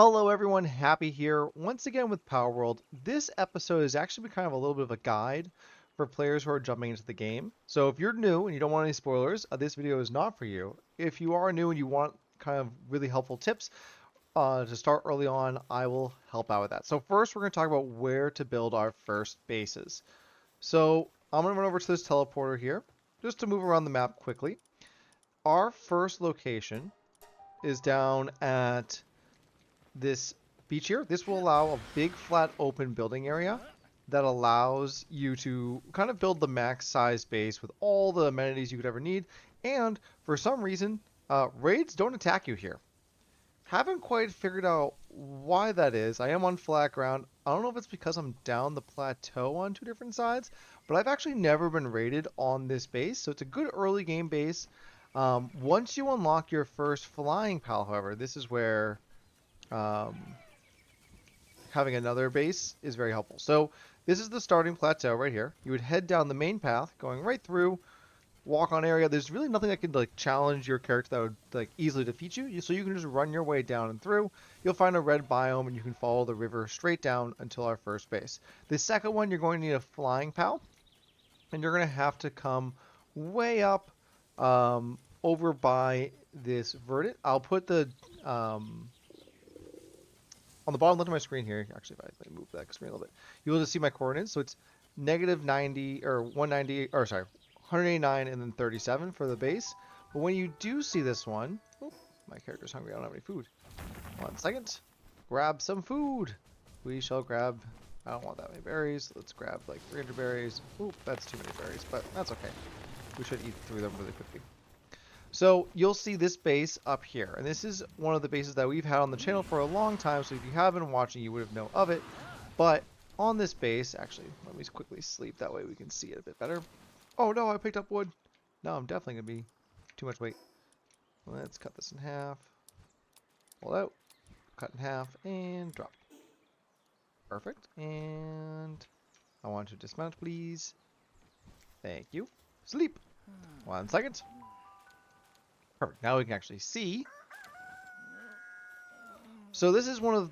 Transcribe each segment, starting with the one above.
Hello everyone, Happy here once again with Palworld. This episode is actually kind of a little bit of a guide for players who are jumping into the game. So if you're new and you don't want any spoilers, this video is not for you. If you are new and you want kind of really helpful tips to start early on, I will help out with that. So first we're going to talk about where to build our first bases. So I'm going to run over to this teleporter here just to move around the map quickly. Our first location is down at this beach here. This will allow a big flat open building area that allows you to kind of build the max size base with all the amenities you could ever need. And for some reason, raids don't attack you here. Haven't quite figured out why that is. I am on flat ground. I don't know if it's because I'm down the plateau on two different sides, but I've actually never been raided on this base, so it's a good early game base. Once you unlock your first flying pal, however, this is where um, having another base is very helpful. So this is the starting plateau right here. You would head down the main path, going right through, walk on area. There's really nothing that could like challenge your character that would like easily defeat you. So you can just run your way down and through. You'll find a red biome and you can follow the river straight down until our first base. The second one, you're going to need a flying pal, and you're going to have to come way up over by this verdant. I'll put the on the bottom left of my screen here, actually, if I move that screen a little bit, you'll just see my coordinates. So it's negative 90 or 190, or sorry, 189 and then 37 for the base. But when you do see this one, oh, my character's hungry. I don't have any food. 1 second. Grab some food. We shall grab. I don't want that many berries. Let's grab like 300 berries. Oop, that's too many berries, but that's okay. We should eat through them really quickly. So you'll see this base up here, and this is one of the bases that we've had on the channel for a long time, so if you have been watching, you would have known of it. But on this base, actually, let me quickly sleep, that way we can see it a bit better. Oh no, I picked up wood. No, I'm definitely going to be too much weight. Let's cut this in half. Pull out, cut in half, and drop. Perfect, and I want to dismount, please. Thank you. Sleep. 1 second. Perfect. Now we can actually see. So this is one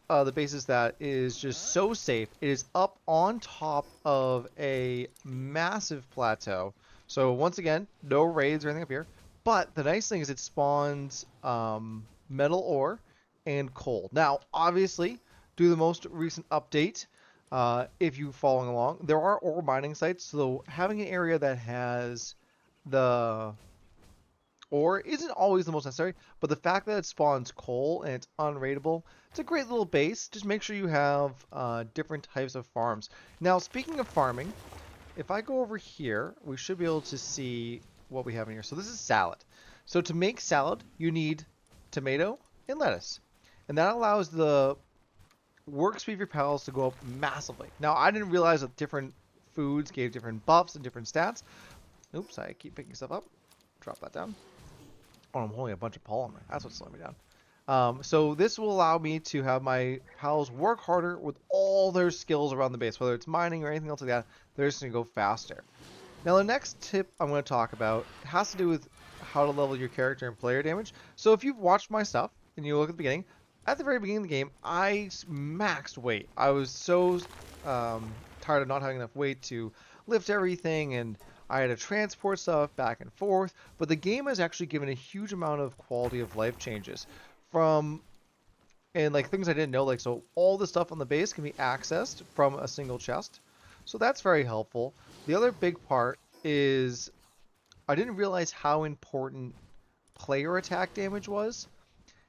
of the bases that is just so safe. It is up on top of a massive plateau. So once again, no raids or anything up here. But the nice thing is it spawns metal ore and coal. Now, obviously, due to the most recent update, if you're following along, there are ore mining sites. So having an area that has the ore isn't always the most necessary, but the fact that it spawns coal and it's unraidable, it's a great little base. Just make sure you have different types of farms. Now, speaking of farming, if I go over here, we should be able to see what we have in here. So this is salad. So to make salad, you need tomato and lettuce. And that allows the work speed of your pals to go up massively. Now, I didn't realize that different foods gave different buffs and different stats. Oops, I keep picking stuff up. Drop that down. Oh, I'm holding a bunch of polymer. That's what's slowing me down. So this will allow me to have my pals work harder with all their skills around the base, whether it's mining or anything else like that. They're just going to go faster. Now the next tip I'm going to talk about has to do with how to level your character and player damage. So if you've watched my stuff and you look at the beginning, at the very beginning of the game, I maxed weight. I was so tired of not having enough weight to lift everything, and I had to transport stuff back and forth, but the game has actually given a huge amount of quality of life changes and like things I didn't know, like so all the stuff on the base can be accessed from a single chest. So that's very helpful. The other big part is I didn't realize how important player attack damage was,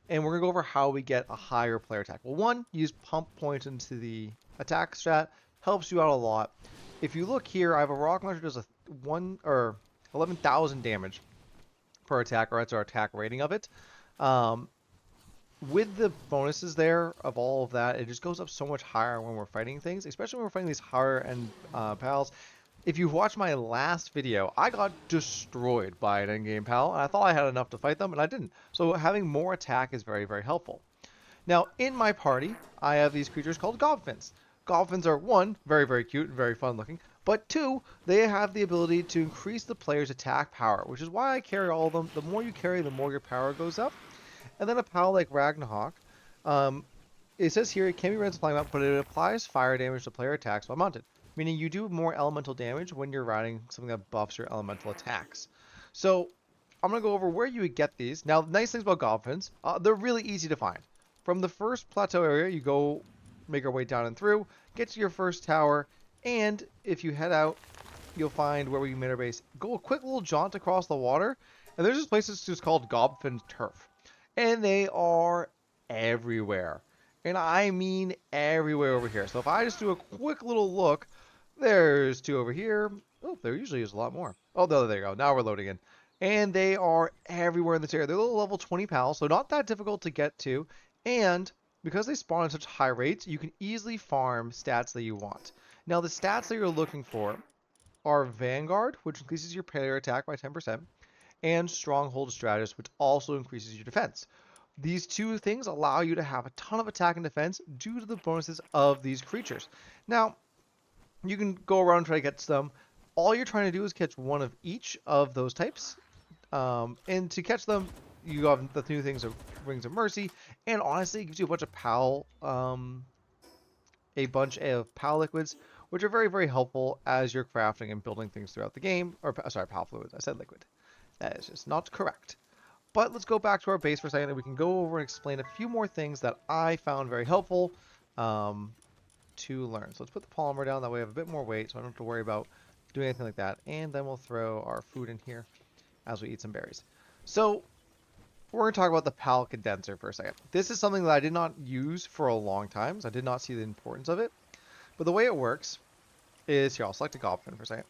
and we're going to go over how we get a higher player attack. Well, one, use pump points into the attack strat, helps you out a lot. If you look here, I have a rock launcher that does a 11,000 damage per attack, or that's our attack rating of it. With the bonuses there of all of that, it just goes up so much higher when we're fighting things, especially when we're fighting these higher end pals. If you watch my last video, I got destroyed by an endgame pal, and I thought I had enough to fight them, and I didn't. So having more attack is very, very helpful. Now, in my party, I have these creatures called Gobins. Gobins are, one, very, very cute and very fun looking, but two, they have the ability to increase the player's attack power, which is why I carry all of them. The more you carry, the more your power goes up. And then a pal like Ragnarok Um, it says here it can be read as a flying mount, but it applies fire damage to player attacks while mounted, meaning you do more elemental damage when you're riding something that buffs your elemental attacks. So I'm gonna go over where you would get these. Now, the nice things about Gobins, they're really easy to find. From the first plateau area, you go make our way down and through, get to your first tower, and if you head out, you'll find where we made our base. Go a quick little jaunt across the water, and there's this place that's just called Gobfin Turf. And they are everywhere. And I mean everywhere over here. So if I just do a quick little look, there's two over here. Oh, there usually is a lot more. Oh, there you go. Now we're loading in. And they are everywhere in this area. They're little level 20 pals, so not that difficult to get to. And because they spawn at such high rates, you can easily farm stats that you want. Now, the stats that you're looking for are Vanguard, which increases your player attack by 10%, and Stronghold Strategist, which also increases your defense. These two things allow you to have a ton of attack and defense due to the bonuses of these creatures. Now, you can go around and try to catch them. All you're trying to do is catch one of each of those types. And to catch them, you have the two things of Rings of Mercy, and honestly, it gives you a bunch of PAL liquids, which are very, very helpful as you're crafting and building things throughout the game. Or, sorry, PAL fluids. I said liquid. That is just not correct. But let's go back to our base for a second, and we can go over and explain a few more things that I found very helpful to learn. So let's put the polymer down. That way we have a bit more weight, so I don't have to worry about doing anything like that. And then we'll throw our food in here as we eat some berries. So we're going to talk about the PAL condenser for a second. This is something that I did not use for a long time, so I did not see the importance of it. But the way it works is, here, I'll select a Goblin for a second.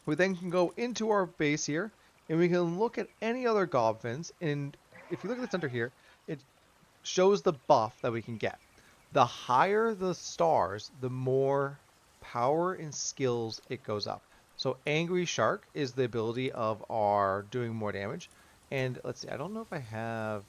We then can go into our base here, and we can look at any other Goblins, and if you look at the center here, it shows the buff that we can get. The higher the stars, the more power and skills it goes up. So Angry Shark is the ability of our doing more damage. And let's see, I don't know if I have,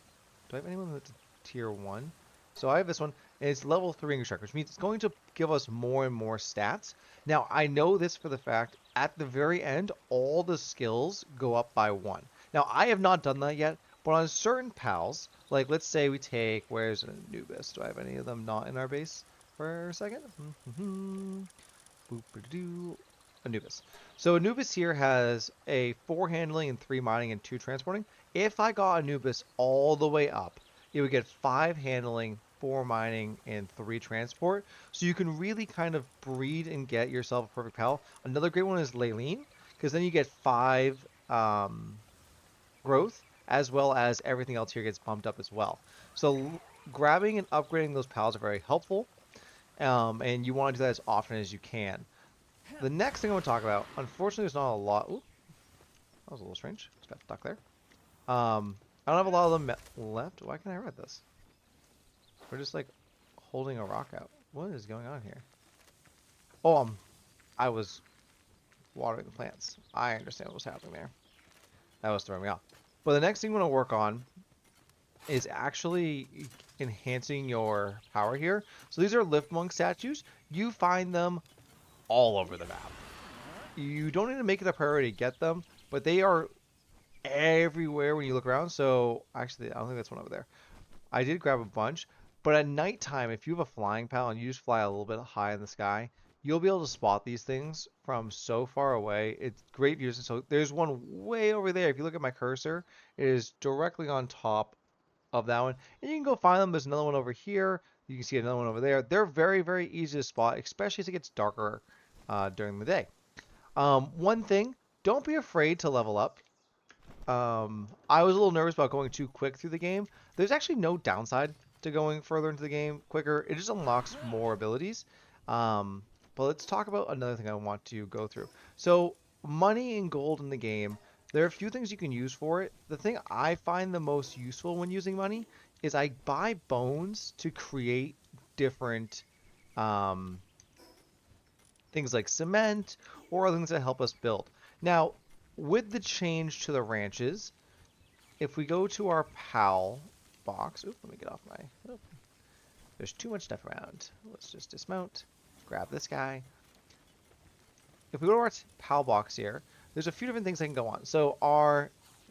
do I have anyone that's tier 1? So I have this one, and it's level 3 Angry Shark, which means it's going to give us more and more stats. Now, I know this for the fact, at the very end, all the skills go up by 1. Now, I have not done that yet, but on certain pals, like let's say we take, where's Anubis? Do I have any of them not in our base for a second? Boop-a-doo. Anubis. So Anubis here has a 4 handling and 3 mining and 2 transporting. If I got Anubis all the way up, it would get 5 handling, 4 mining, and 3 transport. So you can really kind of breed and get yourself a perfect pal. Another great one is Leylene, because then you get 5 growth, as well as everything else here gets bumped up as well. So grabbing and upgrading those pals are very helpful, and you want to do that as often as you can. The next thing I want to talk about, unfortunately, there's not a lot. Ooh, that was a little strange. Just got stuck there. I don't have a lot of them left. Why can't I read this? We're just like holding a rock out. What is going on here? Oh, I was watering the plants. I understand what was happening there. That was throwing me off. But the next thing we want to work on is actually enhancing your power here. So these are Lift Monk statues. You find them all over the map. You don't need to make it a priority to get them, but they are everywhere when you look around. So actually, I don't think that's one over there. I did grab a bunch, but at nighttime, if you have a flying pal and you just fly a little bit high in the sky, you'll be able to spot these things from so far away. It's great views. So there's one way over there. If you look at my cursor, it is directly on top of that one. And you can go find them. There's another one over here. You can see another one over there. They're very, very easy to spot, especially as it gets darker during the day. One thing, don't be afraid to level up. I was a little nervous about going too quick through the game. There's actually no downside to going further into the game quicker. It just unlocks more abilities. But let's talk about another thing I want to go through. So money and gold in the game, there are a few things you can use for it. The thing I find the most useful when using money is I buy bones to create different things like cement or other things that help us build. Now, with the change to the ranches, if we go to our PAL box, oops, let me get off my, oh, there's too much stuff around. Let's just dismount, grab this guy. If we go to our PAL box here, there's a few different things that can go on. So our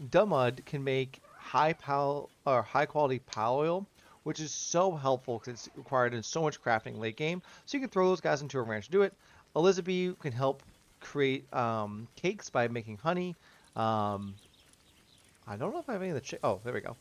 Dumud can make high quality PAL oil, which is so helpful because it's required in so much crafting late game. So you can throw those guys into a ranch to do it. Elizabeth can help create cakes by making honey. Um, I don't know if I have any of the oh, there we go.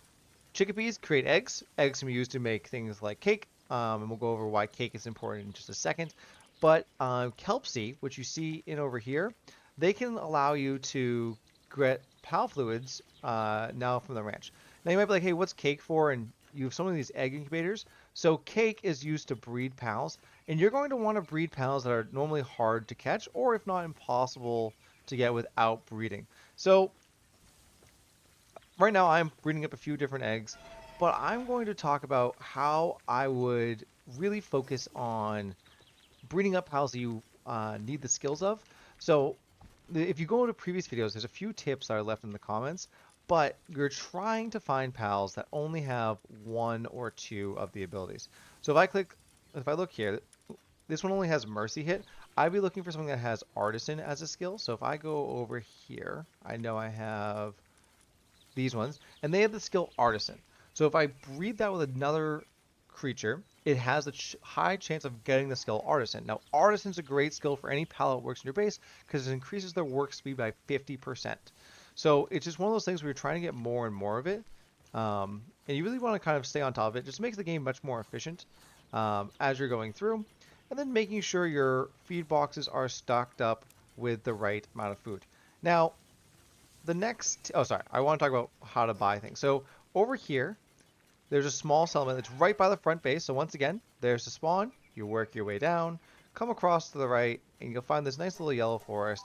Chickpeas create eggs. Eggs can be used to make things like cake, and we'll go over why cake is important in just a second. But Kelpsy, which you see in over here, they can allow you to get pal fluids now from the ranch. Now you might be like, hey, what's cake for? And you have some of these egg incubators. So cake is used to breed pals, and you're going to want to breed pals that are normally hard to catch, or if not impossible to get without breeding. So right now I'm breeding up a few different eggs, but I'm going to talk about how I would really focus on breeding up pals that you need the skills of. So if you go to previous videos, there's a few tips that are left in the comments, but you're trying to find pals that only have one or two of the abilities. So if I look here, this one only has Mercy hit. I'd be looking for something that has Artisan as a skill. So if I go over here, I know I have these ones, and they have the skill Artisan. So if I breed that with another creature, it has a high chance of getting the skill Artisan. Now, Artisan's a great skill for any pal that works in your base because it increases their work speed by 50%. So it's just one of those things where you're trying to get more and more of it, and you really want to kind of stay on top of it. Just makes the game much more efficient as you're going through, and then making sure your feed boxes are stocked up with the right amount of food. Now, the next, oh, sorry, I want to talk about how to buy things. So over here, there's a small settlement that's right by the front base. So once again, there's the spawn. You work your way down, come across to the right, and you'll find this nice little yellow forest.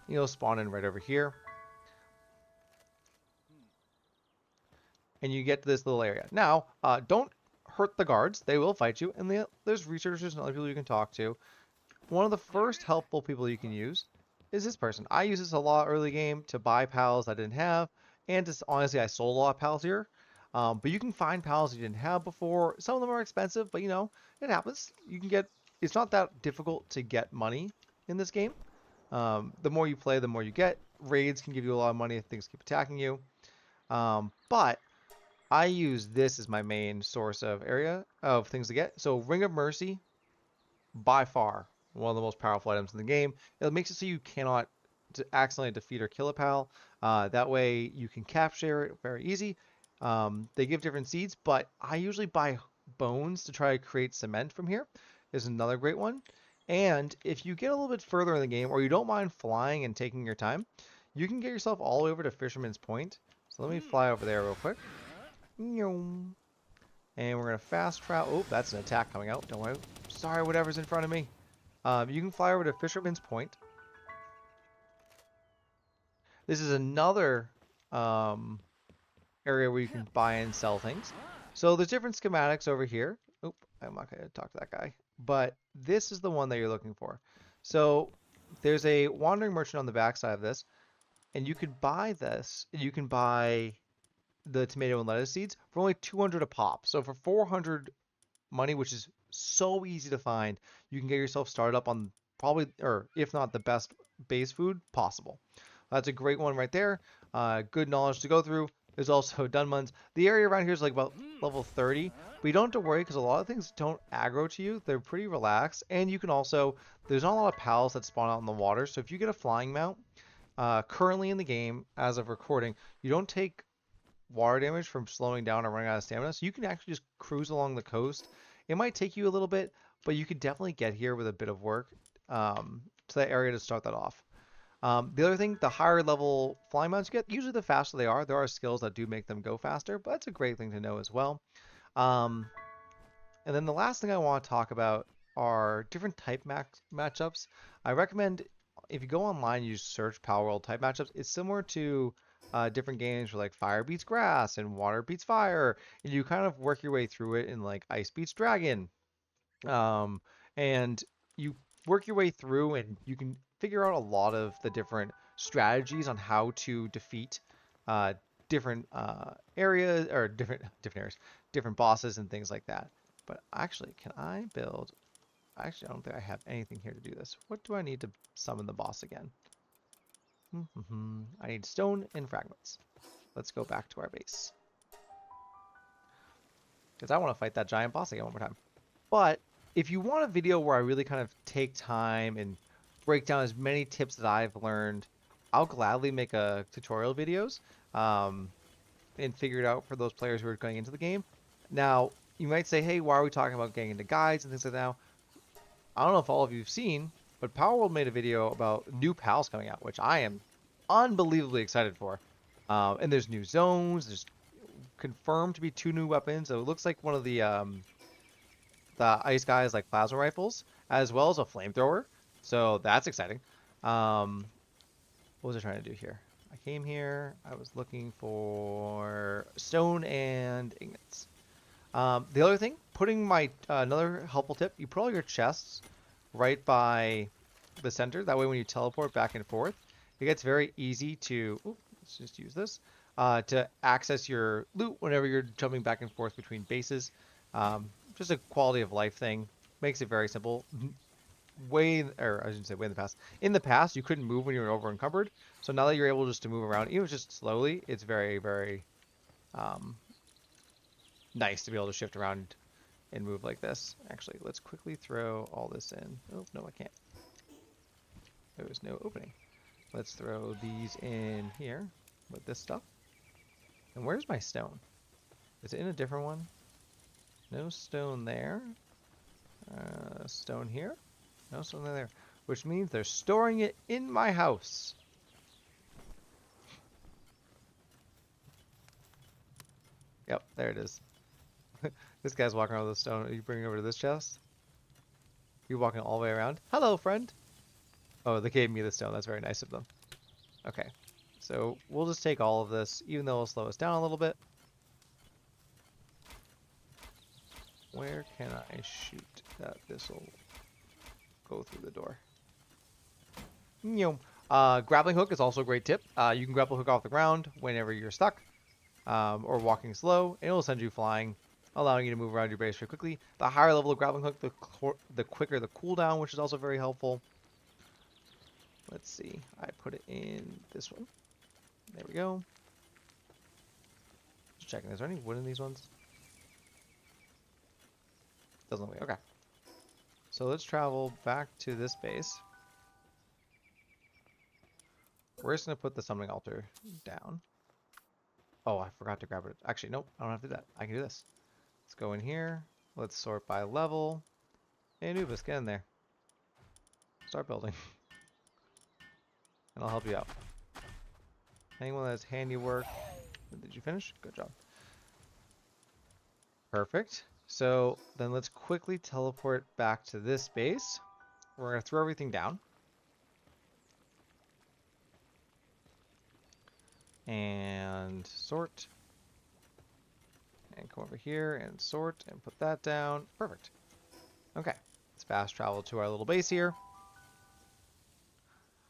You'll spawn in right over here, and you get to this little area. Now, don't hurt the guards. They will fight you, and there's researchers and other people you can talk to. One of the first helpful people you can use is this person. I use this a lot early game to buy pals I didn't have, and just honestly, I sold a lot of pals here. But you can find pals you didn't have before. Some of them are expensive, but it happens. You can get. It's not that difficult to get money in this game. The more you play, the more you get. Raids can give you a lot of money if things keep attacking you. But I use this as my main source of area of things to get. So Ring of Mercy, by far one of the most powerful items in the game. It makes it so you cannot accidentally defeat or kill a pal. That way you can capture it very easy. They give different seeds, but I usually buy bones to try to create cement from here. Is another great one. And if you get a little bit further in the game, or you don't mind flying and taking your time, you can get yourself all the way over to Fisherman's Point. So let me fly over there real quick. And we're going to fast travel. Oh, that's an attack coming out. Don't worry. Sorry, whatever's in front of me. You can fly over to Fisherman's Point. This is another area where you can buy and sell things. So there's different schematics over here. Oop, I'm not going to talk to that guy. But this is the one that you're looking for. So there's a wandering merchant on the backside of this, and you could buy this. You can buy the tomato and lettuce seeds for only 200 a pop. So for 400 money, which is so easy to find, you can get yourself started up on probably, or if not the best base food possible. That's a great one right there. Good knowledge to go through. There's also Dunmans. The area around here is like about level 30, but you don't have to worry because a lot of things don't aggro to you. They're pretty relaxed, and you can also, there's not a lot of pals that spawn out in the water, so if you get a flying mount, currently in the game, as of recording, you don't take water damage from slowing down or running out of stamina. So you can actually just cruise along the coast. It might take you a little bit, but you could definitely get here with a bit of work to that area to start that off. The other thing, the higher level flying mounts you get, usually the faster they are. There are skills that do make them go faster, but it's a great thing to know as well. Um, and then the last thing I want to talk about are different type matchups. I recommend if you go online, you search Palworld type matchups. It's similar to different games where like fire beats grass and water beats fire, and you kind of work your way through it in like ice beats dragon. Um, and you work your way through, and you can figure out a lot of the different strategies on how to defeat uh, different areas or different areas, different bosses and things like that. But actually, can I build? Actually, I don't think I have anything here to do this. What do I need to summon the boss again? I need stone and fragments. Let's go back to our base. because I want to fight that giant boss again one more time. But if you want a video where I really kind of take time and break down as many tips that I've learned, I'll gladly make a tutorial videos and figure it out for those players who are going into the game. Now, you might say, hey, why are we talking about getting into guides and things like that now? I don't know if all of you have seen, but Palworld made a video about new pals coming out, which I am unbelievably excited for. And there's new zones. There's confirmed to be 2 new weapons. So it looks like one of the ice guys like plasma rifles, as well as a flamethrower. So that's exciting. What was I trying to do here? I came here. I was looking for stone and ingots. The other thing, putting my another helpful tip, you put all your chests right by the center. That way when you teleport back and forth, it gets very easy to, let's just use this, to access your loot whenever you're jumping back and forth between bases. Just a quality of life thing. Makes it very simple. Or I shouldn't say way in the past. In the past, you couldn't move when you were over encumbered. So now that you're able just to move around, even just slowly, it's very, very nice to be able to shift around and move like this. Actually, let's quickly throw all this in. Oh, no, I can't. There was no opening. Let's throw these in here with this stuff. And where's my stone? Is it in a different one? No stone there. Stone here. No stone there. Which means they're storing it in my house. Yep, there it is. This guy's walking around with a stone. Are you bringing it over to this chest? You walking all the way around? Hello, friend. Oh, they gave me the stone. That's very nice of them. Okay. So we'll just take all of this, even though it'll slow us down a little bit. Where can I shoot that this will go through the door? Grappling hook is also a great tip. You can grapple hook off the ground whenever you're stuck or walking slow, and it'll send you flying, allowing you to move around your base very quickly. The higher level of grappling hook, the quicker the cooldown, which is also very helpful. Let's see. I put it in this one. There we go. Just checking. Is there any wood in these ones? Doesn't look like. Okay. So let's travel back to this base. We're just going to put the summoning altar down. Oh, I forgot to grab it. Actually, nope. I don't have to do that. I can do this. Let's go in here. Let's sort by level. Hey, Anubis, get in there. Start building. And I'll help you out. Anyone that has handiwork. Did you finish? Good job. Perfect. So then let's quickly teleport back to this base. We're going to throw everything down. And sort. And come over here and sort and put that down. Perfect. Okay. Let's fast travel to our little base here.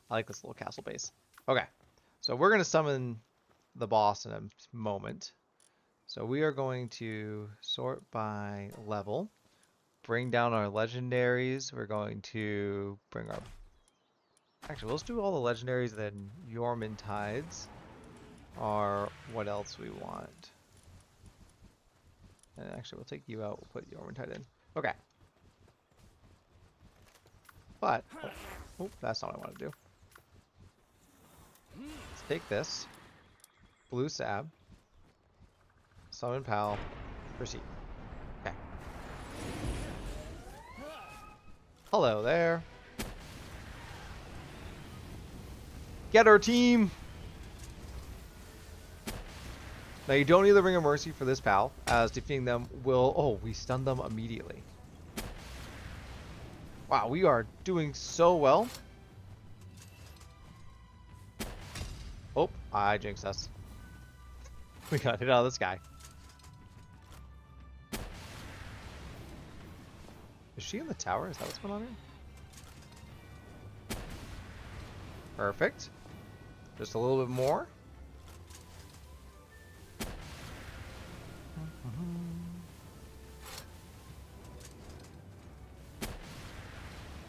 I like this little castle base. Okay. So we're going to summon the boss in a moment. So we are going to sort by level. Bring down our legendaries. We're going to bring our... Actually, let's do all the legendaries, then Yorman Tides are what else we want. And actually, we'll take you out. We'll put Yorman Tide in. Okay. But... Oh, that's not what I want to do. Let's take this. Blue Sab. Summon Pal. Proceed. Okay. Hello there. Get our team! Now you don't need the Ring of Mercy for this pal, as defeating them will... Oh, we stunned them immediately. Wow, we are doing so well. Oh, I jinxed us. We got hit out of the sky. Is she in the tower? Is that what's going on here? Perfect. Just a little bit more.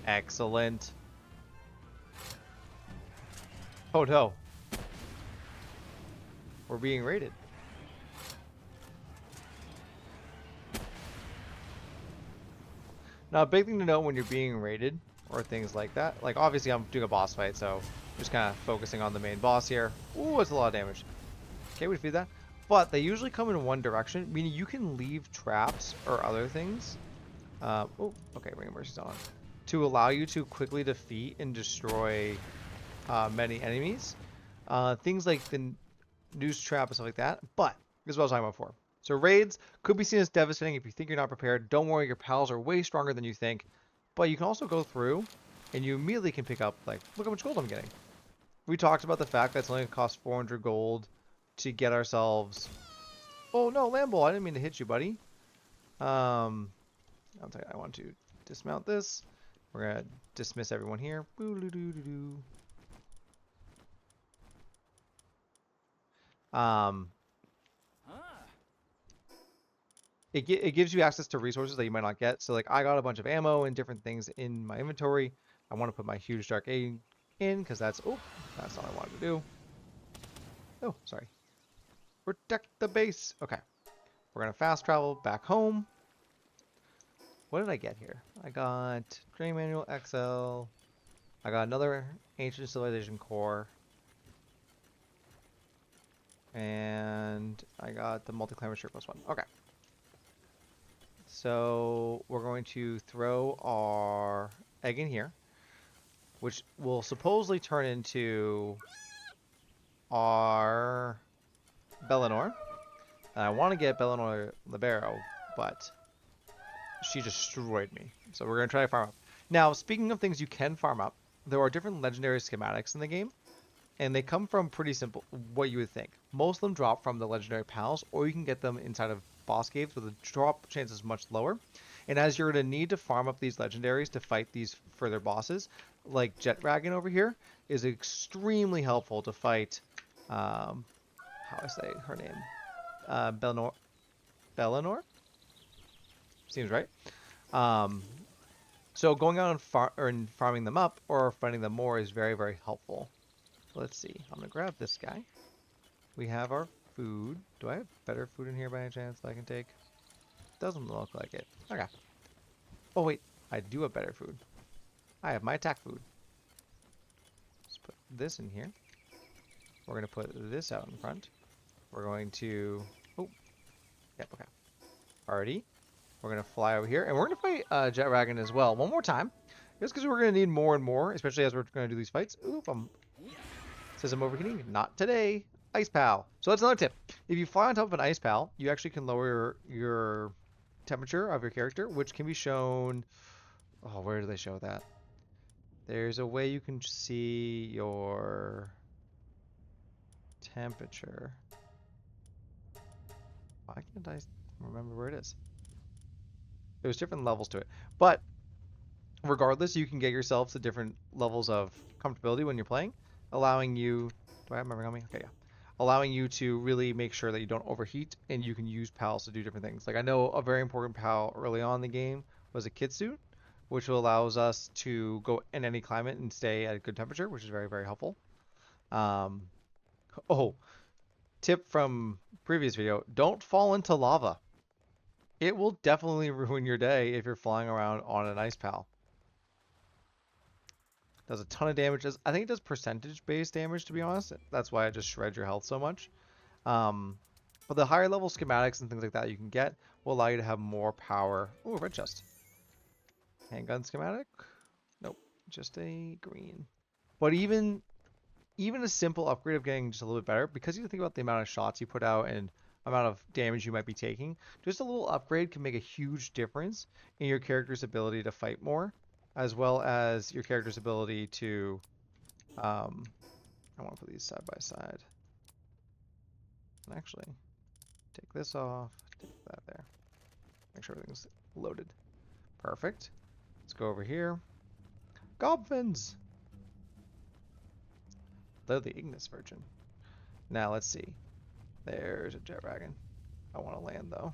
Excellent. Oh no. We're being raided. Now, a big thing to know when you're being raided or things like that, like obviously I'm doing a boss fight, so just kind of focusing on the main boss here. Ooh, it's a lot of damage. Okay, we defeat that. But they usually come in one direction, meaning you can leave traps or other things. Oh, okay, Ring of Mercy's on. To allow you to quickly defeat and destroy many enemies. Things like the noose trap and stuff like that. But this is what I was talking about before. So raids could be seen as devastating if you think you're not prepared. Don't worry, your pals are way stronger than you think. But you can also go through and you immediately can pick up, like, look how much gold I'm getting. We talked about the fact that it's only going to cost 400 gold to get ourselves... Oh, no, Lambo, I didn't mean to hit you, buddy. I'll tell you, I want to dismount this. We're going to dismiss everyone here. It gives you access to resources that you might not get. So like I got a bunch of ammo and different things in my inventory. I want to put my huge dark A in because that's all I wanted to do. Oh, sorry. Protect the base. Okay. We're gonna fast travel back home. What did I get here? I got Drain Manual XL. I got another Ancient Civilization core. And I got the multi-climate shirt +1. Okay. So we're going to throw our egg in here, which will supposedly turn into our Bellinor. And I want to get Bellinor Libero, but she destroyed me. So we're going to try to farm up. Now, speaking of things you can farm up, there are different legendary schematics in the game, and they come from pretty simple, what you would think. Most of them drop from the legendary pals, or you can get them inside of boss caves where the drop chance is much lower. And as you're going to need to farm up these legendaries to fight these further bosses, like Jet Dragon over here, is extremely helpful to fight, how I say her name, Bellinor? Seems right. So going out and farming them up or fighting them more is very, very helpful. Let's see. I'm going to grab this guy. We have our food. Do I have better food in here by any chance that I can take? Doesn't look like it. Okay. Oh, wait. I do have better food. I have my attack food. Let's put this in here. We're going to put this out in front. We're going to... Oh. Yep, okay. Alrighty. We're going to fly over here. And we're going to fight Jet Dragon as well. One more time. Just because we're going to need more and more, especially as we're going to do these fights. Ooh, says I'm overheating. Not today. Ice Pal. So that's another tip. If you fly on top of an Ice Pal, you actually can lower your temperature of your character, which can be shown... Oh, where do they show that? There's a way you can see your temperature. Why can't I remember where it is? There's different levels to it. But regardless, you can get yourself to different levels of comfortability when you're playing, allowing you... Do I have my ring on me? Okay, yeah. Allowing you to really make sure that you don't overheat, and you can use pals to do different things. Like I know a very important pal early on in the game was a Kitsuit, which allows us to go in any climate and stay at a good temperature, which is very, very helpful. Oh, tip from previous video, don't fall into lava. It will definitely ruin your day if you're flying around on an ice pal. Does a ton of damage. I think it does percentage-based damage, to be honest. That's why it just shreds your health so much. But the higher level schematics and things like that you can get will allow you to have more power. Oh, red chest. Handgun schematic? Nope, just a green. But even a simple upgrade of getting just a little bit better, because you think about the amount of shots you put out and amount of damage you might be taking, just a little upgrade can make a huge difference in your character's ability to fight more, as well as your character's ability to, I want to put these side by side. And actually, take this off, take that there. Make sure everything's loaded. Perfect. Let's go over here. Gobins! They're the Ignis Virgin. Now let's see. There's a Jet Dragon. I want to land though.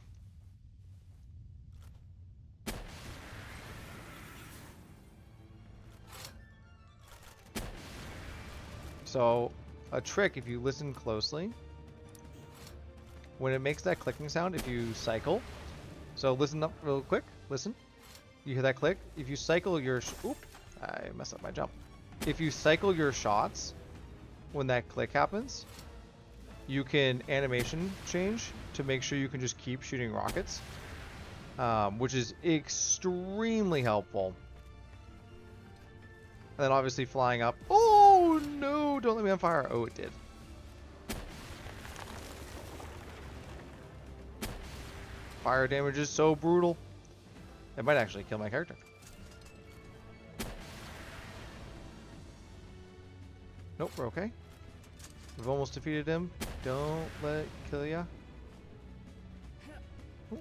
So, a trick, if you listen closely, when it makes that clicking sound, if you cycle, so listen up real quick, listen. You hear that click? If you cycle your... Oop! I messed up my jump. If you cycle your shots, when that click happens, you can animation change to make sure you can just keep shooting rockets, which is extremely helpful. And then obviously flying up. Oh no! Don't let me on fire. Oh, it did. Fire damage is so brutal. It might actually kill my character. Nope, we're okay. We've almost defeated him. Don't let it kill ya. Ooh.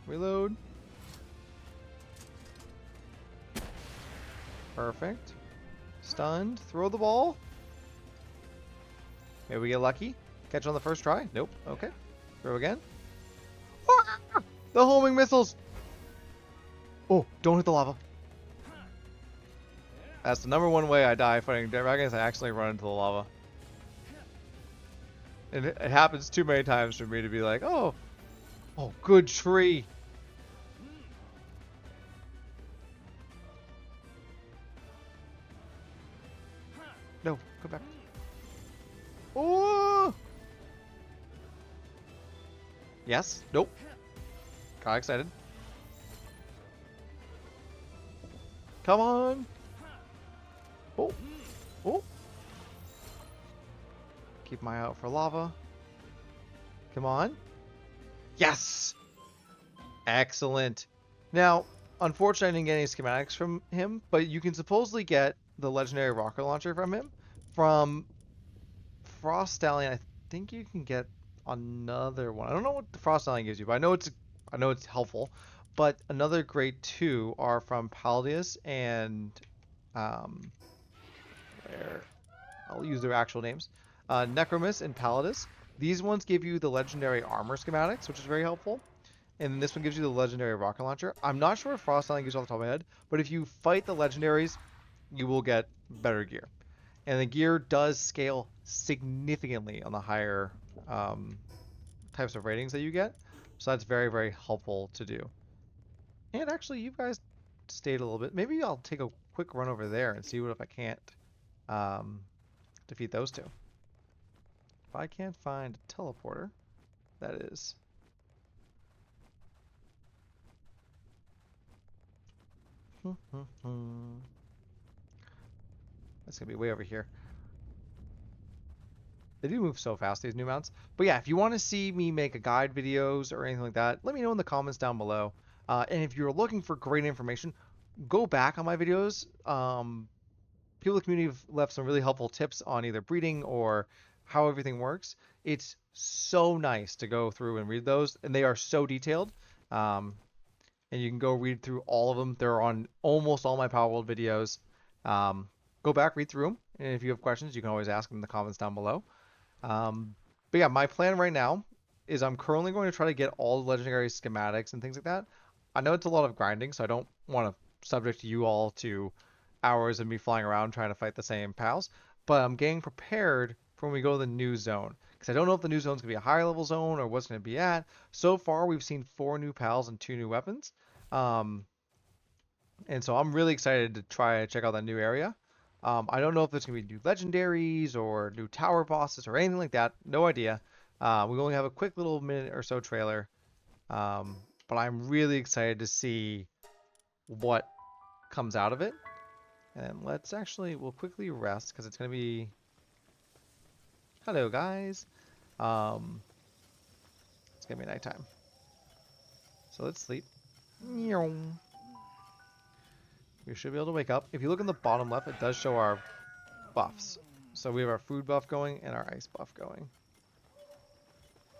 Reload. Perfect. Stunned. Throw the ball. Maybe we get lucky. Catch on the first try. Nope. Okay. Throw again. Ah! The homing missiles. Oh, don't hit the lava. That's the #1 way I die fighting dragons. I accidentally run into the lava. And it happens too many times for me to be like, oh, good tree. No, go back. Oh! Yes. Nope. Got excited. Come on. Oh. Oh. Keep my eye out for lava. Come on. Yes! Excellent. Now, unfortunately, I didn't get any schematics from him, but you can supposedly get the legendary rocket launcher from him. From Frost Stallion, I think you can get another one. I don't know what the Frost Stallion gives you, but I know it's helpful. But another great two are from Paldius and where I'll use their actual names. Necromus and Palladus. These ones give you the legendary armor schematics, which is very helpful. And then this one gives you the legendary rocket launcher. I'm not sure if Frost Stallion gives you off the top of my head, but if you fight the legendaries, you will get better gear. And the gear does scale significantly on the higher types of ratings that you get. So that's very, very helpful to do. And actually, you guys stayed a little bit. Maybe I'll take a quick run over there and see what if I can't um, defeat those two. If I can't find a teleporter, that is. That's going to be way over here. They do move so fast, these new mounts. But yeah, if you want to see me make a guide videos or anything like that, let me know in the comments down below. And if you're looking for great information, go back on my videos. People in the community have left some really helpful tips on either breeding or how everything works. It's so nice to go through and read those, and they are so detailed. And you can go read through all of them. They're on almost all my Palworld videos. Go back, read through them, and if you have questions, you can always ask them in the comments down below. But yeah, my plan right now is I'm currently going to try to get all the legendary schematics and things like that. I know it's a lot of grinding, so I don't want to subject you all to hours of me flying around trying to fight the same pals. But I'm getting prepared for when we go to the new zone. Because I don't know if the new zone is going to be a higher level zone or what's going to be at. So far, we've seen 4 new pals and 2 new weapons. And so I'm really excited to try and check out that new area. I don't know if there's going to be new legendaries or new tower bosses or anything like that. No idea. We only have a quick little minute or so trailer. But I'm really excited to see what comes out of it. And we'll quickly rest because it's going to be... Hello, guys. It's going to be nighttime. So let's sleep. We should be able to wake up. If you look in the bottom left, it does show our buffs. So we have our food buff going and our ice buff going.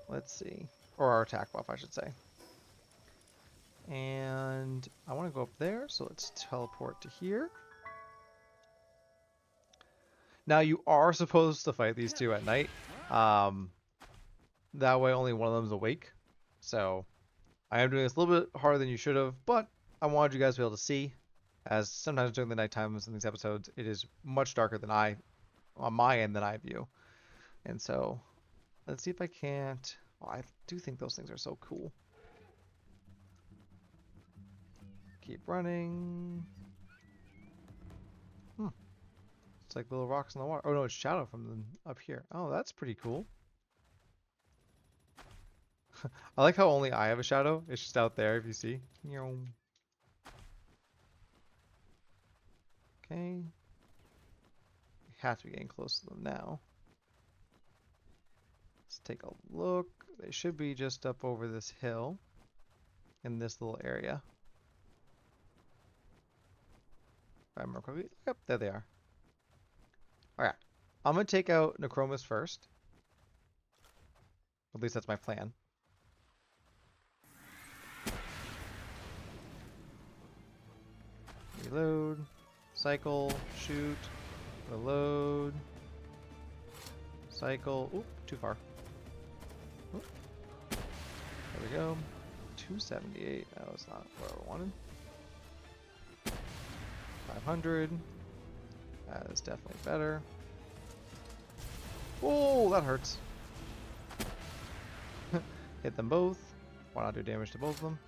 Let's see. Or our attack buff, I should say. And I want to go up there, so let's teleport to here. Now you are supposed to fight these two at night. That way only one of them is awake. So I am doing this a little bit harder than you should have, but I wanted you guys to be able to see. As sometimes during the night times in these episodes, it is much darker than on my end than I view. And so, let's see if I can't... Well, I do think those things are so cool. Keep running. It's like little rocks in the water. Oh no, it's shadow from up here. Oh, that's pretty cool. I like how only I have a shadow. It's just out there if you see. Okay. We have to be getting close to them now. Let's take a look. They should be just up over this hill in this little area. If I remember correctly. Yep, there they are. Alright. I'm going to take out Necromus first. At least that's my plan. Reload. Cycle. Shoot. Reload. Cycle. Oop, too far. Oop. There we go. 278. That was not what I wanted. 500. That is definitely better. Oh, that hurts. Hit them both. Why not do damage to both of them?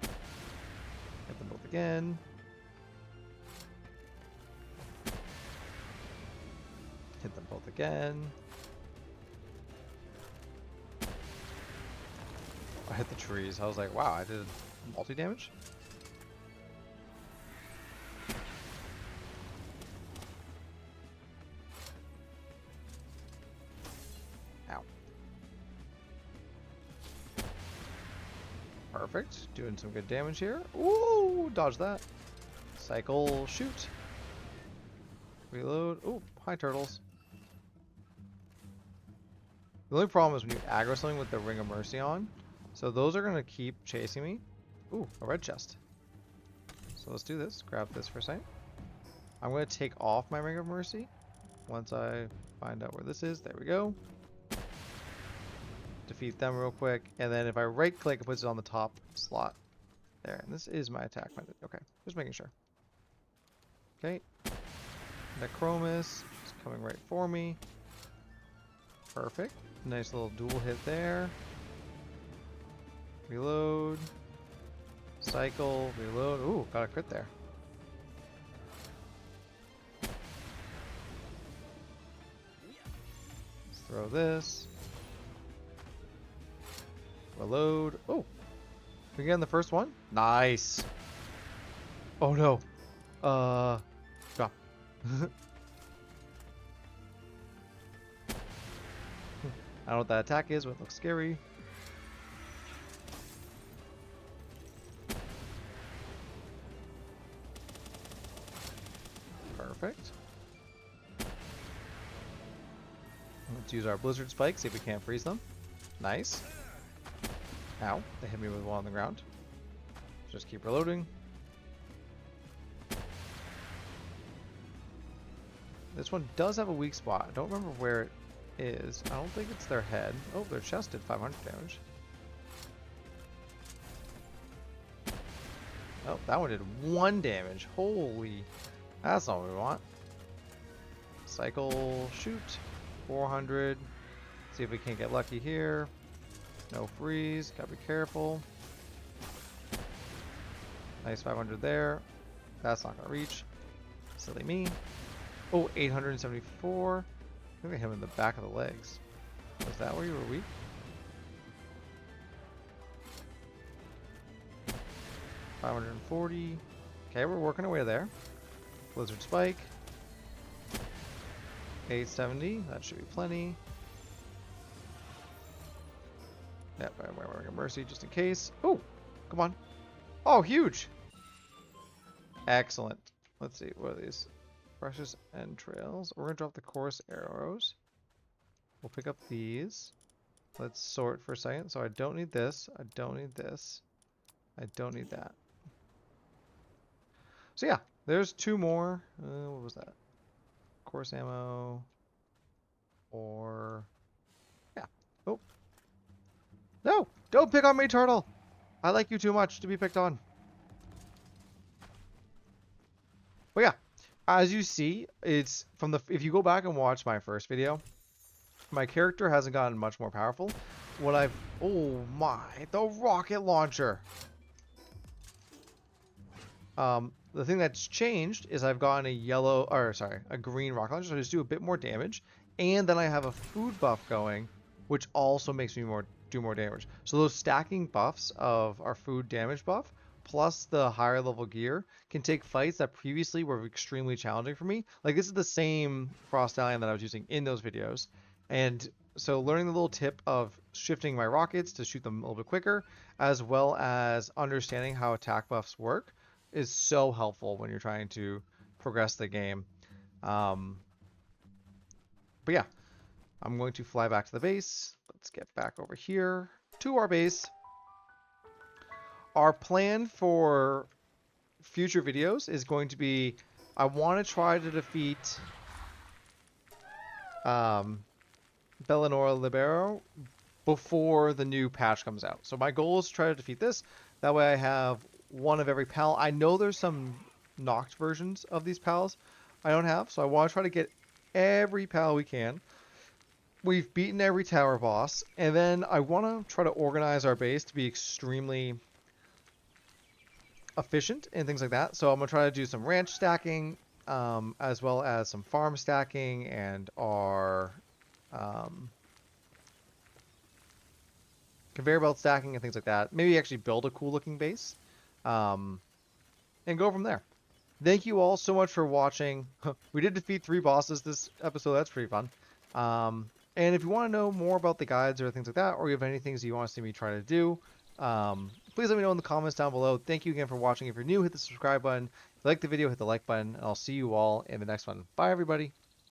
Hit them both again. Hit them both again. I hit the trees. I was like, wow, I did multi-damage? Ow. Perfect. Doing some good damage here. Ooh, dodge that. Cycle, shoot. Reload. Ooh, hi turtles. The only problem is when you aggro something with the Ring of Mercy on. So those are going to keep chasing me. Ooh, a red chest. So let's do this. Grab this for a second. I'm going to take off my Ring of Mercy once I find out where this is. There we go. Defeat them real quick. And then if I right click, it puts it on the top slot. There. And this is my attack method. Okay. Just making sure. Okay. Necromus is coming right for me. Perfect. Nice little dual hit there. Reload. Cycle. Reload. Ooh, got a crit there. Let's throw this. Reload. Oh, we get in the first one. Nice. Oh no. Drop. I don't know what that attack is, but it looks scary. Perfect. Let's use our Blizzard Spike, see if we can't freeze them. Nice. Ow, they hit me with one on the ground. Just keep reloading. This one does have a weak spot. I don't remember where it is. I don't think it's their head. Oh, their chest did 500 damage. Oh, that one did 1 damage. Holy. That's not what we want. Cycle, shoot. 400. See if we can't get lucky here. No freeze. Gotta be careful. Nice 500 there. That's not gonna reach. Silly me. Oh, 874. I think I hit him in the back of the legs. Was that where you were weak? $540. Okay, we're working our way there. Blizzard Spike. 870. That should be plenty. Yep, I'm wearing a Mercy just in case. Oh, come on. Oh, huge. Excellent. Let's see. What are these? Brushes and trails. We're going to drop the coarse arrows. We'll pick up these. Let's sort for a second. So I don't need this. I don't need this. I don't need that. So yeah, there's 2 more. What was that? Coarse ammo. Or... yeah. Oh. No! Don't pick on me, turtle! I like you too much to be picked on. But yeah, as you see, it's from the... if you go back and watch my first video, my character hasn't gotten much more powerful. What I've... oh my, the rocket launcher! The thing that's changed is I've gotten a green rocket launcher, so I just do a bit more damage, and then I have a food buff going, which also makes me do more damage. So those stacking buffs of our food damage buff plus the higher level gear can take fights that previously were extremely challenging for me. Like this is the same Frost Alien that I was using in those videos, and so learning the little tip of shifting my rockets to shoot them a little bit quicker, as well as understanding how attack buffs work is so helpful when you're trying to progress the game. Um, but yeah, I'm going to fly back to the base. Let's get back over here to our base. Our plan for future videos is going to be I want to try to defeat um, Bellinora Libero before the new patch comes out. So my goal is to try to defeat this. That way I have one of every pal. I know there's some knocked versions of these pals I don't have, so I want to try to get every pal we can. We've beaten every tower boss, and then I want to try to organize our base to be extremely efficient and things like that. So I'm going to try to do some ranch stacking, as well as some farm stacking and our um, conveyor belt stacking and things like that. Maybe actually build a cool looking base, um, and go from there. Thank you all so much for watching. We did defeat 3 bosses this episode. That's pretty fun. And if you want to know more about the guides or things like that, or you have any things you want to see me try to do, please let me know in the comments down below. Thank you again for watching. If you're new, hit the subscribe button. If you like the video, hit the like button, and I'll see you all in the next one. Bye, everybody.